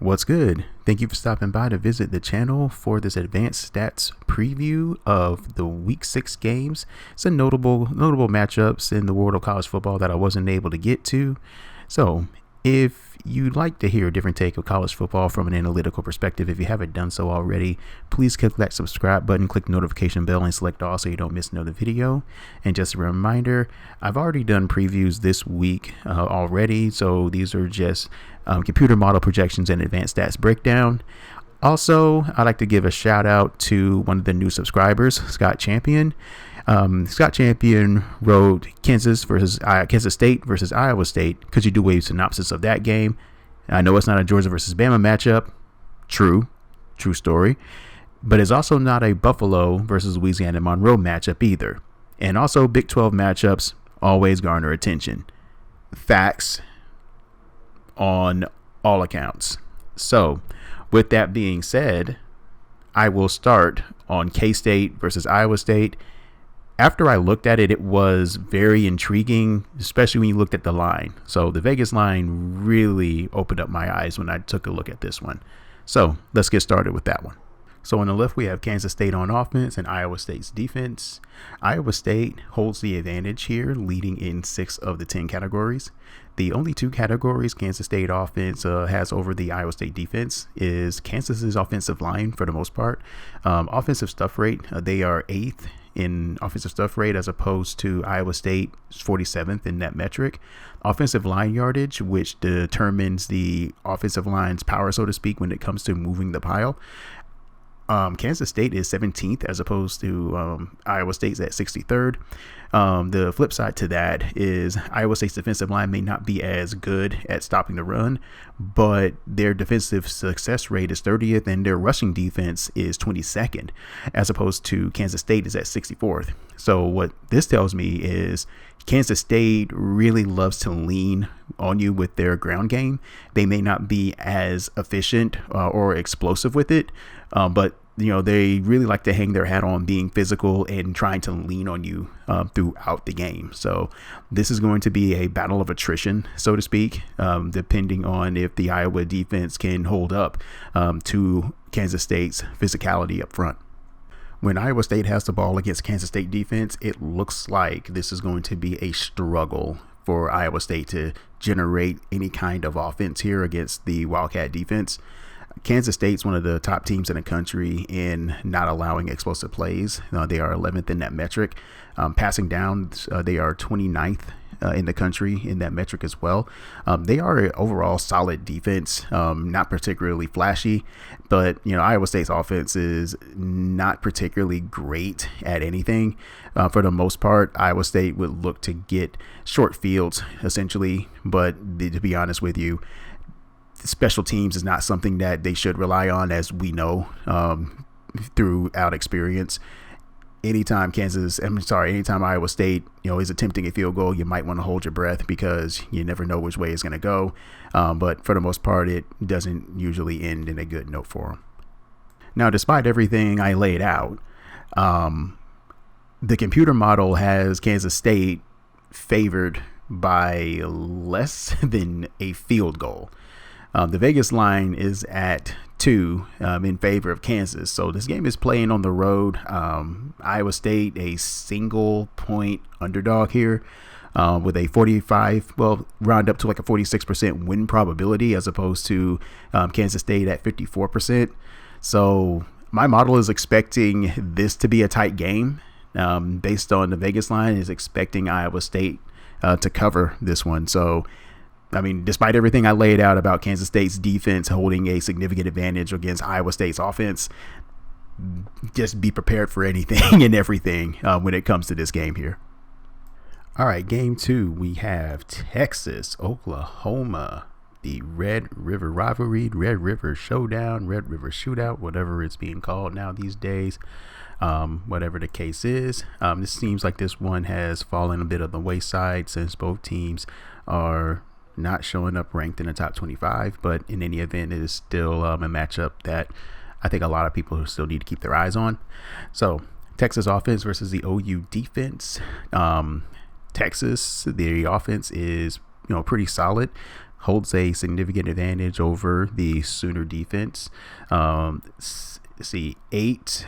What's good? Thank you for stopping by to visit the channel for this advanced stats preview of the Week 6 games. Some notable matchups in the world of college football that I wasn't able to get to. So, if you'd like to hear a different take of college football from an analytical perspective, if you haven't done so already, please click that subscribe button, click the notification bell, and select all so you don't miss another video. And just a reminder, I've already done previews this week already, so these are just computer model projections and advanced stats breakdown. Also, I'd like to give a shout out to one of the new subscribers, Scott Champion. Scott Champion wrote Kansas State versus Iowa State. Could you do a synopsis of that game? I know it's not a Georgia versus Bama matchup. True story. But it's also not a Buffalo versus Louisiana Monroe matchup either. And also Big 12 matchups always garner attention. Facts on all accounts. So, with that being said, I will start on K-State versus Iowa State. After I looked at it, it was very intriguing, especially when you looked at the line. So the Vegas line really opened up my eyes when I took a look at this one. So let's get started with that one. So on the left, we have Kansas State on offense and Iowa State's defense. Iowa State holds the advantage here, leading in 6 of the 10 categories. The only 2 categories Kansas State offense has over the Iowa State defense is Kansas's offensive line for the most part. Offensive stuff rate, they are 8th in offensive stuff rate as opposed to Iowa State 47th in that metric. Offensive line yardage, which determines the offensive line's power, so to speak, when it comes to moving the pile. Kansas State is 17th as opposed to Iowa State's at 63rd. The flip side to that is Iowa State's defensive line may not be as good at stopping the run, but their defensive success rate is 30th and their rushing defense is 22nd, as opposed to Kansas State is at 64th. So what this tells me is Kansas State really loves to lean on you with their ground game. They may not be as efficient or explosive with it, but they really like to hang their hat on being physical and trying to lean on you throughout the game. So this is going to be a battle of attrition, so to speak, depending on if the Iowa defense can hold up to Kansas State's physicality up front. When Iowa State has the ball against Kansas State defense, it looks like this is going to be a struggle for Iowa State to generate any kind of offense here against the Wildcat defense. Kansas State's one of the top teams in the country in not allowing explosive plays. They are 11th in that metric. Passing down, they are 29th in the country in that metric as well. They are an overall solid defense, not particularly flashy, but Iowa State's offense is not particularly great at anything. For the most part, Iowa State would look to get short fields essentially, but to be honest with you, special teams is not something that they should rely on, as we know throughout experience. Anytime Iowa State, is attempting a field goal, you might want to hold your breath because you never know which way it's going to go. But for the most part, it doesn't usually end in a good note for them. Now, despite everything I laid out, the computer model has Kansas State favored by less than a field goal. The Vegas line is at 2 in favor of Kansas. So this game is playing on the road. Iowa State, a single point underdog here with a 45, round up to like a 46% win probability as opposed to Kansas State at 54%. So my model is expecting this to be a tight game based on the Vegas line is expecting Iowa State to cover this one. So despite everything I laid out about Kansas State's defense holding a significant advantage against Iowa State's offense, just be prepared for anything and everything when it comes to this game here. All right, game 2, we have Texas, Oklahoma, the Red River Rivalry, Red River Showdown, Red River Shootout, whatever it's being called now these days. Whatever the case is, this seems like this one has fallen a bit of the wayside since both teams are not showing up ranked in the top 25, but in any event, it is still a matchup that I think a lot of people still need to keep their eyes on. So Texas offense versus the OU defense. Texas, the offense is pretty solid. holds a significant advantage over the Sooner defense. See, eight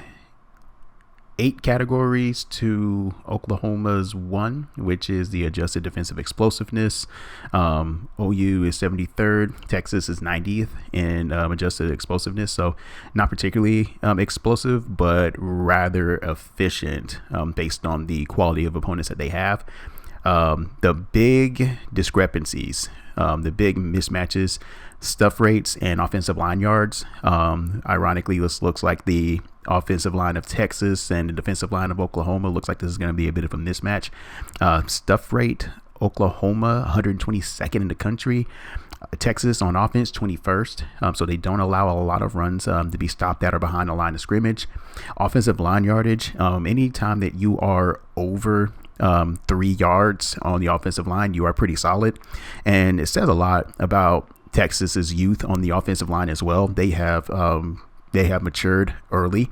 categories to Oklahoma's one, which is the adjusted defensive explosiveness. OU is 73rd, Texas is 90th in adjusted explosiveness. So not particularly explosive, but rather efficient based on the quality of opponents that they have. The big discrepancies, the big mismatches, stuff rates and offensive line yards. Ironically, this looks like the offensive line of Texas and the defensive line of Oklahoma. Looks like this is going to be a bit of a mismatch. Stuff rate, Oklahoma 122nd in the country. Texas on offense 21st, so they don't allow a lot of runs to be stopped at or behind the line of scrimmage. Offensive line yardage, anytime that you are over 3 yards on the offensive line, you are pretty solid. And it says a lot about Texas's youth on the offensive line as well. They have matured early.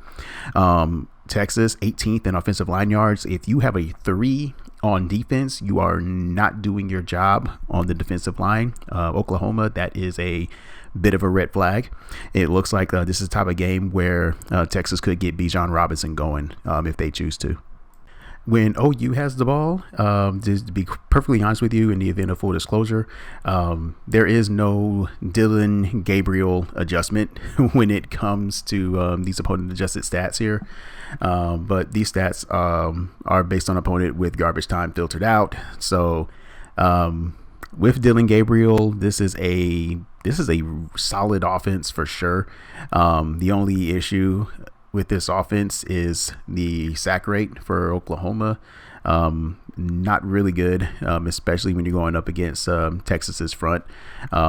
Texas 18th in offensive line yards. If you have a 3 on defense, you are not doing your job on the defensive line. Oklahoma, that is a bit of a red flag. It looks like this is the type of game where Texas could get Bijan Robinson going if they choose to. When OU has the ball, just to be perfectly honest with you, in the event of full disclosure, there is no Dillon Gabriel adjustment when it comes to these opponent adjusted stats here. But these stats are based on opponent with garbage time filtered out. So with Dillon Gabriel, this is a solid offense for sure. The only issue with this offense is the sack rate for Oklahoma. Not really good, especially when you're going up against Texas's front.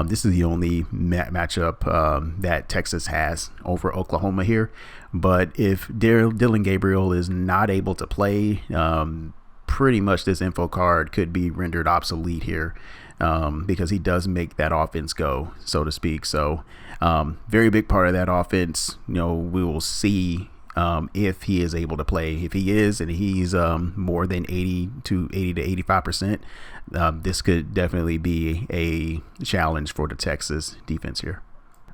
This is the only matchup that Texas has over Oklahoma here. But if Dillon Gabriel is not able to play, pretty much this info card could be rendered obsolete here, because he does make that offense go, so to speak. So very big part of that offense, we will see if he is able to play. If he is, and he's more than 80 to 85%, this could definitely be a challenge for the Texas defense here.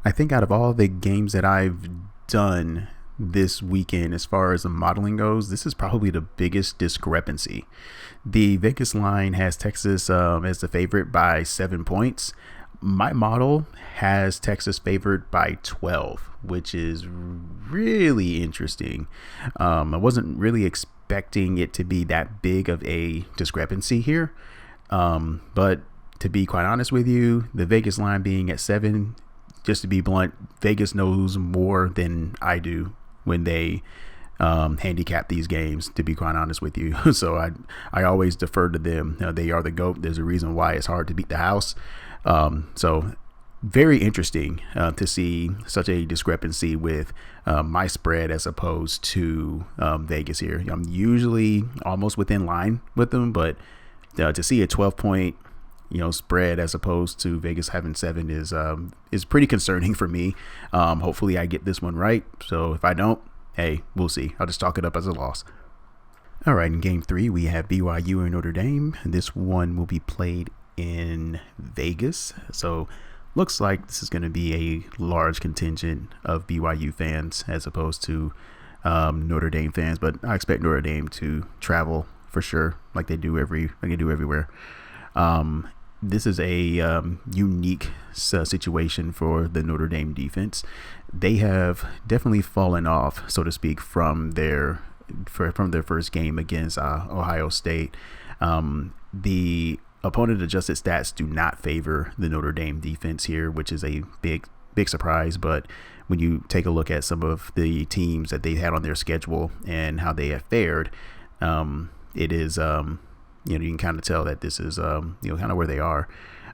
I think out of all the games that I've done this weekend, as far as the modeling goes, this is probably the biggest discrepancy. The Vegas line has Texas as the favorite by 7 points. My model has Texas favored by 12, which is really interesting. I wasn't really expecting it to be that big of a discrepancy here. But to be quite honest with you, the Vegas line being at 7, just to be blunt, Vegas knows more than I do when they handicap these games, to be quite honest with you. So I always defer to them. They are the GOAT. There's a reason why it's hard to beat the house. So very interesting to see such a discrepancy with my spread as opposed to Vegas here. I'm usually almost within line with them, but to see a 12-point spread as opposed to Vegas having 7 is pretty concerning for me. Hopefully I get this one right. So if I don't, hey, we'll see. I'll just chalk it up as a loss. All right, in game 3, we have BYU and Notre Dame. This one will be played in Vegas. So looks like this is going to be a large contingent of BYU fans as opposed to Notre Dame fans, but I expect Notre Dame to travel for sure, like they do everywhere. This is a unique situation for the Notre Dame defense. They have definitely fallen off, so to speak, from their first game against Ohio State. The opponent adjusted stats do not favor the Notre Dame defense here, which is a big surprise. But when you take a look at some of the teams that they had on their schedule and how they have fared, it is you can kind of tell that this is kind of where they are.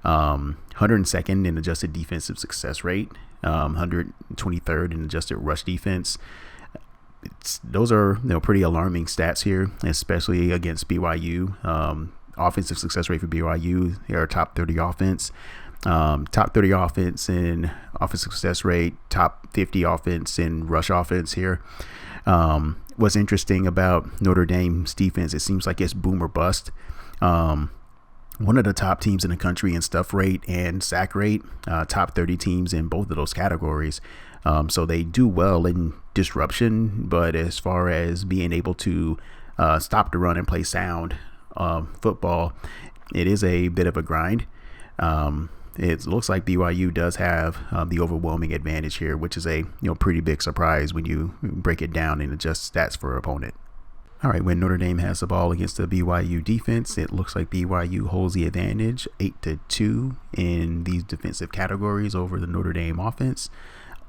102nd in adjusted defensive success rate, 123rd in adjusted rush defense. Those are pretty alarming stats here, especially against BYU. Offensive success rate for BYU, they are top 30 offense, top 30 offense in offensive success rate, top 50 offense in rush offense here. What's interesting about Notre Dame's defense, it seems like it's boom or bust. one of the top teams in the country in stuff rate and sack rate, top 30 teams in both of those categories. So they do well in disruption, but as far as being able to stop the run and play sound football, it is a bit of a grind. It looks like BYU does have the overwhelming advantage here, which is a pretty big surprise when you break it down and adjust stats for an opponent. All right, when Notre Dame has the ball against the BYU defense, it looks like BYU holds the advantage 8-2 in these defensive categories over the Notre Dame offense.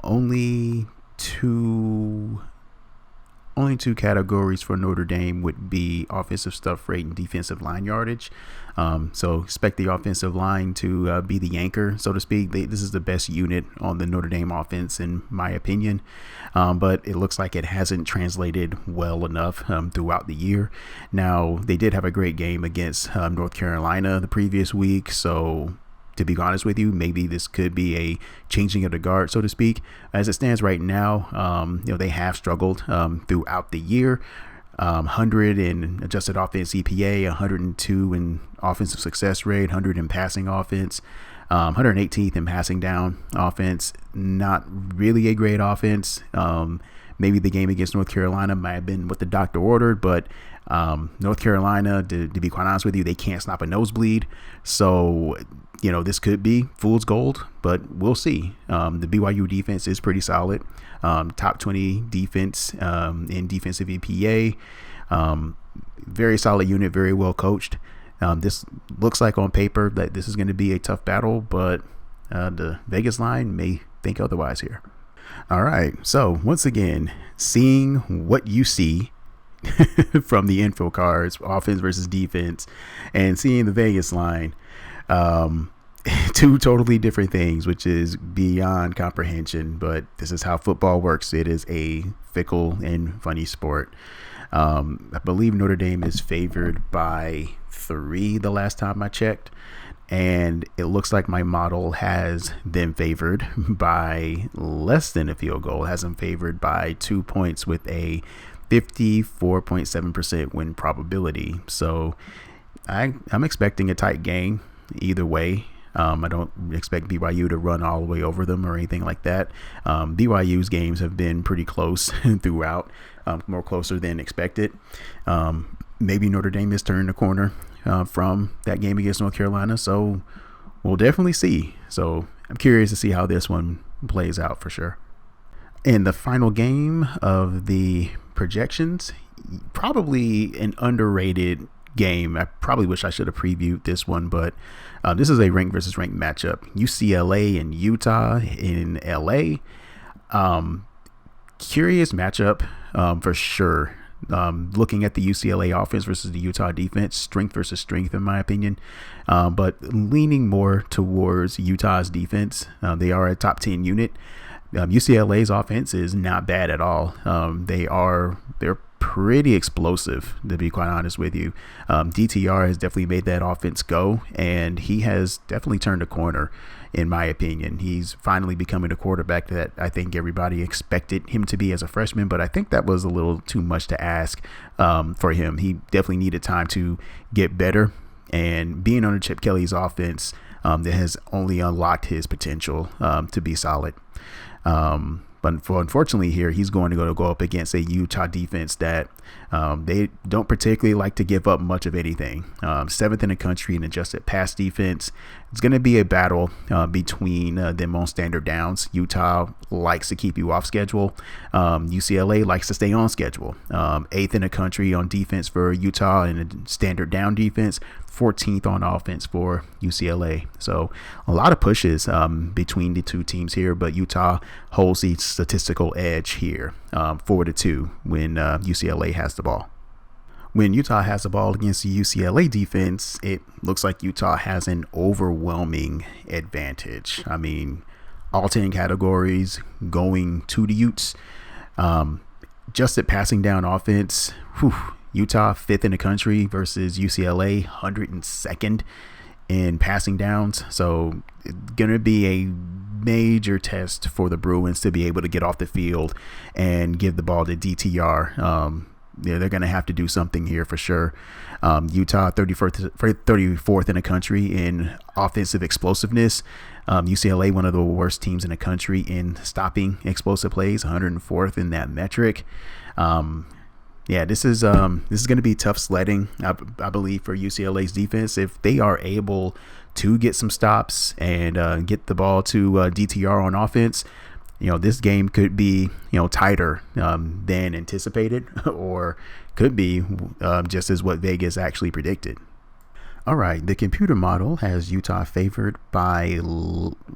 Only two categories for Notre Dame would be offensive stuff rate and defensive line yardage. So expect the offensive line to be the anchor, so to speak. This is the best unit on the Notre Dame offense, in my opinion. But it looks like it hasn't translated well enough throughout the year. Now, they did have a great game against North Carolina the previous week, so to be honest with you, maybe this could be a changing of the guard, so to speak. As it stands right now, they have struggled throughout the year. 100 in adjusted offense EPA, 102 in offensive success rate, 100 in passing offense, 118th in passing down offense. Not really a great offense. Maybe the game against North Carolina might have been what the doctor ordered, but North Carolina, to be quite honest with you, they can't stop a nosebleed. So, this could be fool's gold, but we'll see. The BYU defense is pretty solid. Top 20 defense in defensive EPA. Very solid unit, very well coached. This looks like on paper that this is going to be a tough battle, but the Vegas line may think otherwise here. All right. So once again, seeing what you see from the info cards, offense versus defense, and seeing the Vegas line, two totally different things, which is beyond comprehension, but this is how football works. It is a fickle and funny sport. I believe Notre Dame is favored by 3 the last time I checked, and it looks like my model has them favored by less than a field goal, has them favored by 2 points with a 54.7% win probability. So I'm expecting a tight game either way. I don't expect BYU to run all the way over them or anything like that. BYU's games have been pretty close throughout, more closer than expected. Maybe Notre Dame has turned the corner from that game against North Carolina, so we'll definitely see. So I'm curious to see how this one plays out for sure. In the final game of the projections, probably an underrated game. I probably wish I should have previewed this one, but this is a ranked versus ranked matchup. UCLA and Utah in LA. Curious matchup for sure. Looking at the UCLA offense versus the Utah defense, strength versus strength in my opinion, but leaning more towards Utah's defense. They are a top 10 unit. UCLA's offense is not bad at all. They're pretty explosive, to be quite honest with you. DTR has definitely made that offense go, and he has definitely turned a corner, in my opinion. He's finally becoming a quarterback that I think everybody expected him to be as a freshman, but I think that was a little too much to ask for him. He definitely needed time to get better, and being under Chip Kelly's offense that has only unlocked his potential to be solid. But unfortunately here, he's going to go up against a Utah defense that they don't particularly like to give up much of anything. 7th in the country in adjusted pass defense. It's going to be a battle between them on standard downs. Utah likes to keep you off schedule. UCLA likes to stay on schedule. 8th in the country on defense for Utah in a standard down defense. 14th on offense for UCLA. So a lot of pushes between the two teams here, but Utah holds the statistical edge here, 4-2 when UCLA has the ball. When Utah has the ball against the UCLA defense, it looks like Utah has an overwhelming advantage. I mean, all 10 categories going to the Utes. Just at passing down offense, Utah 5th in the country versus UCLA 102nd in passing downs. So it's going to be a major test for the Bruins to be able to get off the field and give the ball to DTR. yeah, they're going to have to do something here for sure. Utah 34th in the country in offensive explosiveness. UCLA, one of the worst teams in the country in stopping explosive plays, 104th in that metric. Yeah, this is going to be tough sledding, I believe, for UCLA's defense. If they are able to get some stops and get the ball to DTR on offense, this game could be, tighter than anticipated, or could be just as what Vegas actually predicted. All right, the computer model has Utah favored by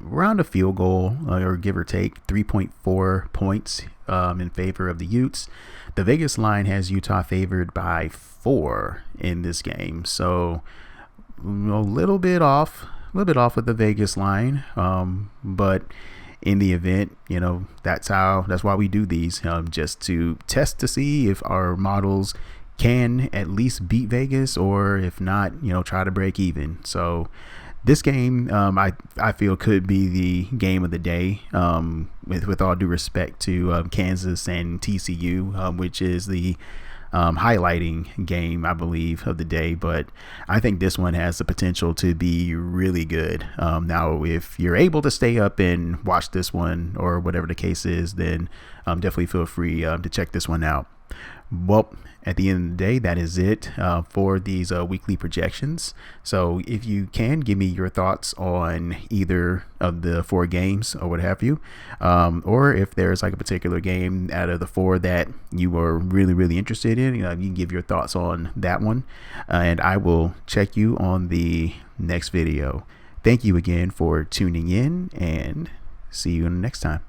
around a field goal, or give or take 3.4 points in favor of the Utes. The Vegas line has Utah favored by 4 in this game, so a little bit off with the Vegas line, but in the event, that's why we do these, just to test to see if our models can at least beat Vegas, or if not, try to break even. So this game, I feel, could be the game of the day, with all due respect to Kansas and TCU, which is the highlighting game, I believe, of the day. But I think this one has the potential to be really good. Now, if you're able to stay up and watch this one, or whatever the case is, then definitely feel free to check this one out. Well, at the end of the day, that is it for these weekly projections. So if you can, give me your thoughts on either of the 4 games or what have you, or if there's like a particular game out of the 4 that you were really, really interested in, you can give your thoughts on that one, and I will check you on the next video. Thank you again for tuning in, and see you next time.